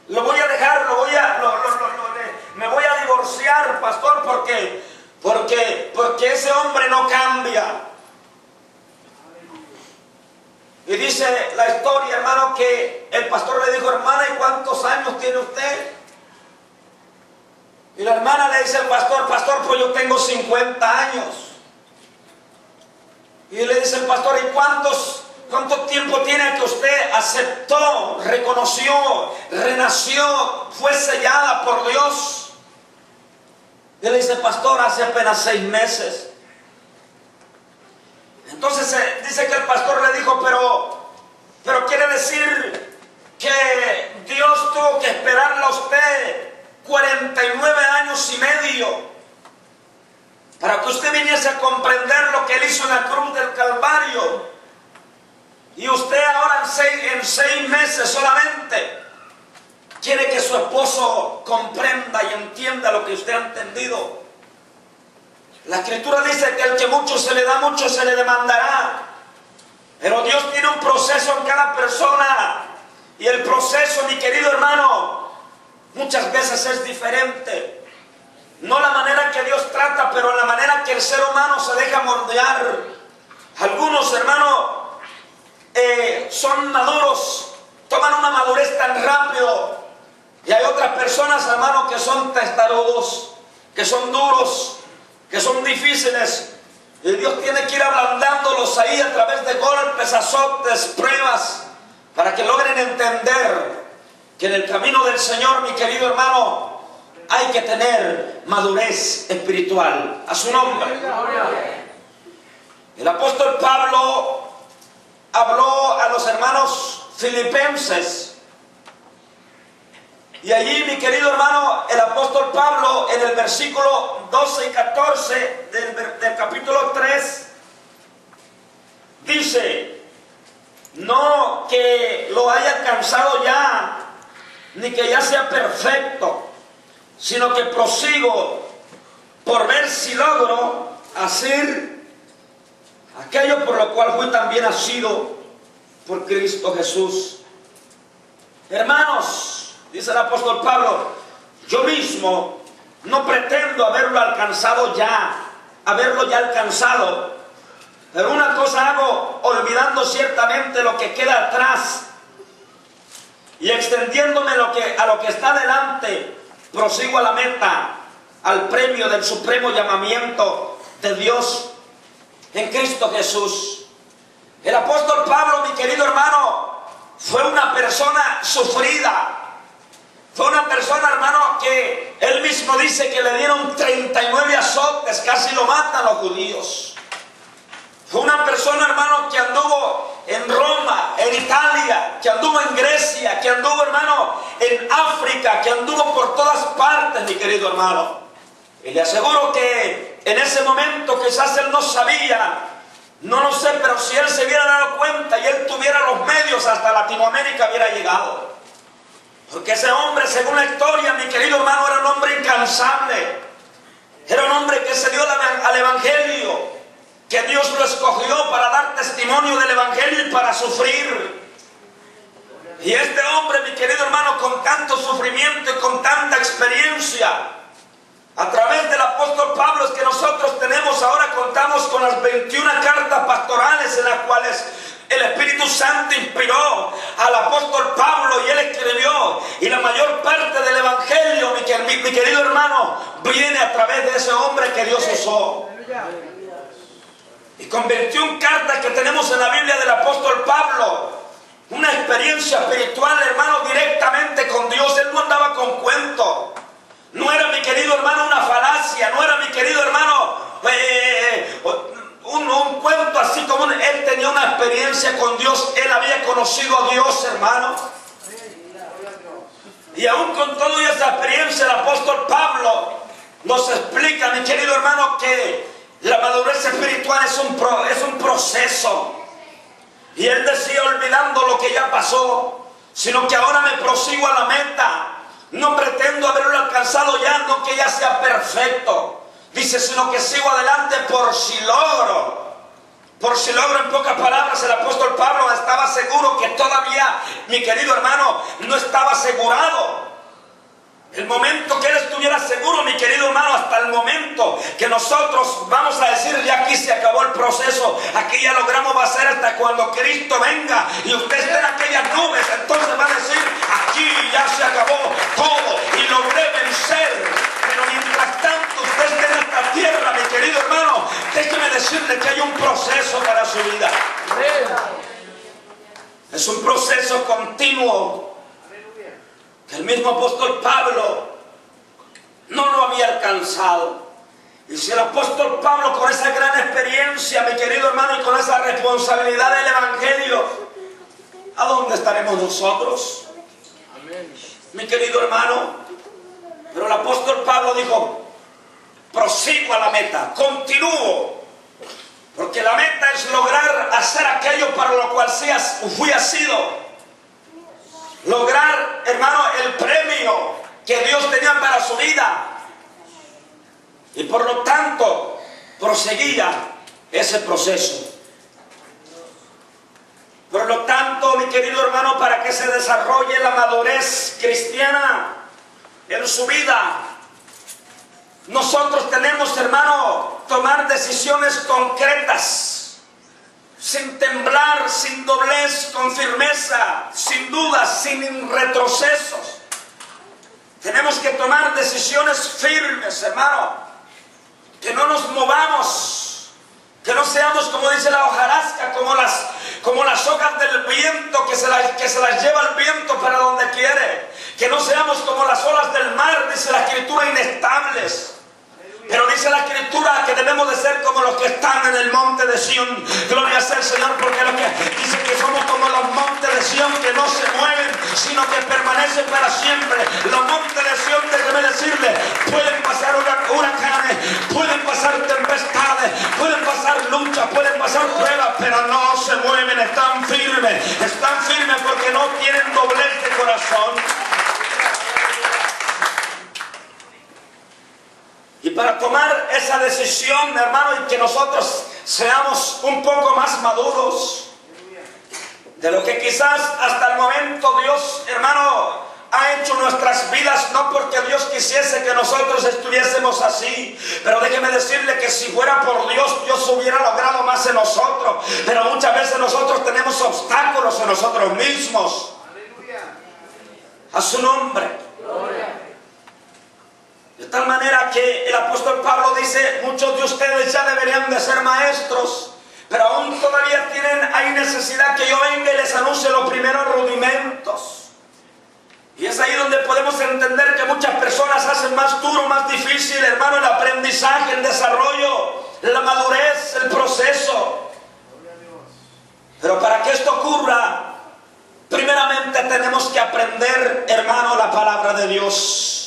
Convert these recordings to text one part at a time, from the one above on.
lo voy a dejar, me voy a divorciar, pastor, porque ese hombre no cambia. Y dice la historia, hermano, que el pastor le dijo: hermana, ¿y cuántos años tiene usted? Y la hermana le dice al pastor: pastor, pues yo tengo 50 años. Y le dice el pastor: ¿y cuánto tiempo tiene que usted aceptó, reconoció, renació, fue sellada por Dios? Y le dice: pastor, hace apenas 6 meses. Entonces dice que el pastor le dijo: pero quiere decir que Dios tuvo que esperarle a usted 49 años y medio para que usted viniese a comprender lo que Él hizo en la cruz del Calvario. Y usted ahora en seis meses solamente quiere que su esposo comprenda y entienda lo que usted ha entendido. La Escritura dice que el que mucho se le da, mucho se le demandará. Pero Dios tiene un proceso en cada persona. Y el proceso, mi querido hermano, muchas veces es diferente. No la manera que Dios trata, pero la manera que el ser humano se deja moldear. Algunos, hermanos, son maduros, toman una madurez tan rápido. Y hay otras personas, hermanos, que son testarudos, que son duros, que son difíciles. Y Dios tiene que ir ablandándolos ahí a través de golpes, azotes, pruebas, para que logren entender que en el camino del Señor, mi querido hermano, hay que tener madurez espiritual. A su nombre. El apóstol Pablo habló a los hermanos filipenses. Y allí, mi querido hermano, el apóstol Pablo, en el versículo 12 y 14 del capítulo 3, dice: no que lo haya alcanzado ya, ni que ya sea perfecto, sino que prosigo por ver si logro hacer aquello por lo cual fui también asido por Cristo Jesús. Hermanos, dice el apóstol Pablo, yo mismo no pretendo haberlo alcanzado ya, pero una cosa hago, olvidando ciertamente lo que queda atrás y extendiéndome a lo que está delante, prosigo a la meta, al premio del supremo llamamiento de Dios en Cristo Jesús. El apóstol Pablo, mi querido hermano, fue una persona sufrida. Fue una persona, hermano, que él mismo dice que le dieron 39 azotes, casi lo matan los judíos. Fue una persona, hermano, que anduvo en Roma, en Italia, que anduvo en Grecia, que anduvo, hermano, en África, que anduvo por todas partes, mi querido hermano. Y le aseguro que en ese momento quizás él no sabía, no lo sé, pero si él se hubiera dado cuenta y él tuviera los medios, hasta Latinoamérica hubiera llegado. Porque ese hombre, según la historia, mi querido hermano, era un hombre incansable. Era un hombre que se dio al Evangelio, que Dios lo escogió para dar testimonio del Evangelio y para sufrir. Y este hombre, mi querido hermano, con tanto sufrimiento y con tanta experiencia, a través del apóstol Pablo es que nosotros contamos con las 21 cartas pastorales en las cuales el Espíritu Santo inspiró al apóstol Pablo y él escribió. Y la mayor parte del Evangelio, mi querido hermano, viene a través de ese hombre que Dios usó. Y con 21 cartas que tenemos en la Biblia del apóstol Pablo, una experiencia espiritual, hermano, directamente con Dios. Él no andaba con cuento. No era, mi querido hermano, una falacia. No era, mi querido hermano, un cuento así como él tenía una experiencia con Dios. Él había conocido a Dios, hermano. Y aún con toda esa experiencia, el apóstol Pablo nos explica, mi querido hermano, que la madurez espiritual es un proceso. Y él decía, olvidando lo que ya pasó, sino que ahora me prosigo a la meta. No pretendo haberlo alcanzado ya, no que ya sea perfecto. Dice, sino que sigo adelante por si logro Por si logro en pocas palabras, el apóstol Pablo estaba seguro que todavía, mi querido hermano, no estaba asegurado. El momento que él estuviera seguro, mi querido hermano, hasta el momento que nosotros vamos a decir, ya aquí se acabó el proceso, aquí ya logramos, va a ser hasta cuando Cristo venga y usted esté en aquellas nubes, entonces va a decir, aquí ya se acabó todo y logré vencer. Pero mientras tanto usted esté en esta tierra, mi querido hermano, déjeme decirle que hay un proceso para su vida. Es un proceso continuo. El mismo apóstol Pablo no lo había alcanzado. Y si el apóstol Pablo, con esa gran experiencia, mi querido hermano, y con esa responsabilidad del evangelio, ¿a dónde estaremos nosotros? Amén. Mi querido hermano, pero el apóstol Pablo dijo, prosigo a la meta, continúo, porque la meta es lograr hacer aquello para lo cual fui asido. Lograr, hermano, el premio que Dios tenía para su vida. Y por lo tanto, proseguía ese proceso. Por lo tanto, mi querido hermano, para que se desarrolle la madurez cristiana en su vida, nosotros tenemos, hermano, tomar decisiones concretas. Sin temblar, sin doblez, con firmeza, sin dudas, sin retrocesos. Tenemos que tomar decisiones firmes, hermano. Que no nos movamos. Que no seamos, como dice la hojarasca, como las hojas del viento que se las lleva el viento para donde quiere. Que no seamos como las olas del mar, dice la Escritura, inestables. Pero dice la Escritura que debemos de ser como los que están en el monte de Sión. Gloria sea al Señor, porque lo que dice que somos como los montes de Sión que no se mueven, sino que permanecen para siempre. Los montes de Sión, déjeme decirle, pueden pasar huracanes, pueden pasar tempestades, pueden pasar luchas, pueden pasar pruebas, pero no se mueven, están firmes porque no tienen doblez de corazón. Y para tomar esa decisión, hermano, y que nosotros seamos un poco más maduros de lo que quizás hasta el momento Dios, hermano, ha hecho nuestras vidas, no porque Dios quisiese que nosotros estuviésemos así, pero déjeme decirle que si fuera por Dios, Dios hubiera logrado más en nosotros, pero muchas veces nosotros tenemos obstáculos en nosotros mismos. A su nombre. De tal manera que el apóstol Pablo dice, muchos de ustedes ya deberían de ser maestros, pero aún todavía hay necesidad que yo venga y les anuncie los primeros rudimentos. Y es ahí donde podemos entender que muchas personas hacen más duro, más difícil, hermano, el aprendizaje, el desarrollo, la madurez, el proceso. Pero para que esto ocurra, primeramente tenemos que aprender, hermano, la palabra de Dios.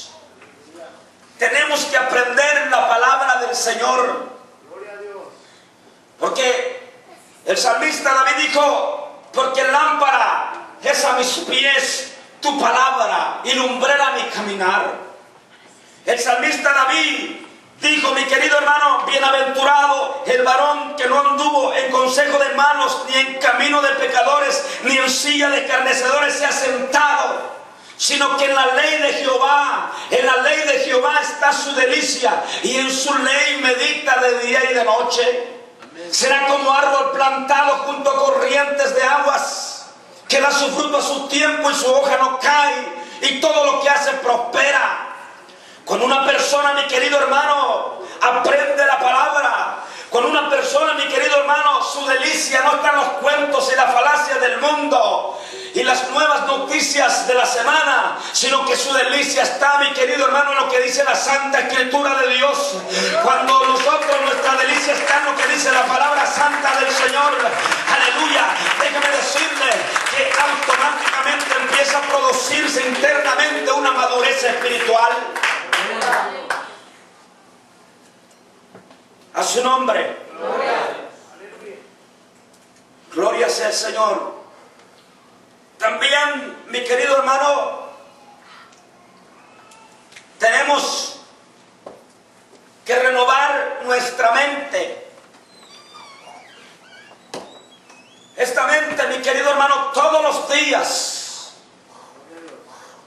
Tenemos que aprender la palabra del Señor. Porque el salmista David dijo, porque lámpara es a mis pies tu palabra y lumbrera mi caminar. El salmista David dijo, mi querido hermano, bienaventurado el varón que no anduvo en consejo de malos, ni en camino de pecadores, ni en silla de escarnecedores se ha sentado, sino que en la ley de Jehová está su delicia, y en su ley medita de día y de noche. Amén. Será como árbol plantado junto a corrientes de aguas, que da su fruto a su tiempo y su hoja no cae, y todo lo que hace prospera. Con una persona, mi querido hermano, aprende la palabra. Con una persona, mi querido hermano, su delicia no está en los cuentos y las falacias del mundo y las nuevas noticias de la semana, sino que su delicia está, mi querido hermano, en lo que dice la Santa Escritura de Dios. Cuando nosotros, nuestra delicia está en lo que dice la palabra santa del Señor, aleluya, déjame decirle que automáticamente empieza a producirse internamente una madurez espiritual. A su nombre. Gloria sea el Señor. También, mi querido hermano, tenemos que renovar nuestra mente. días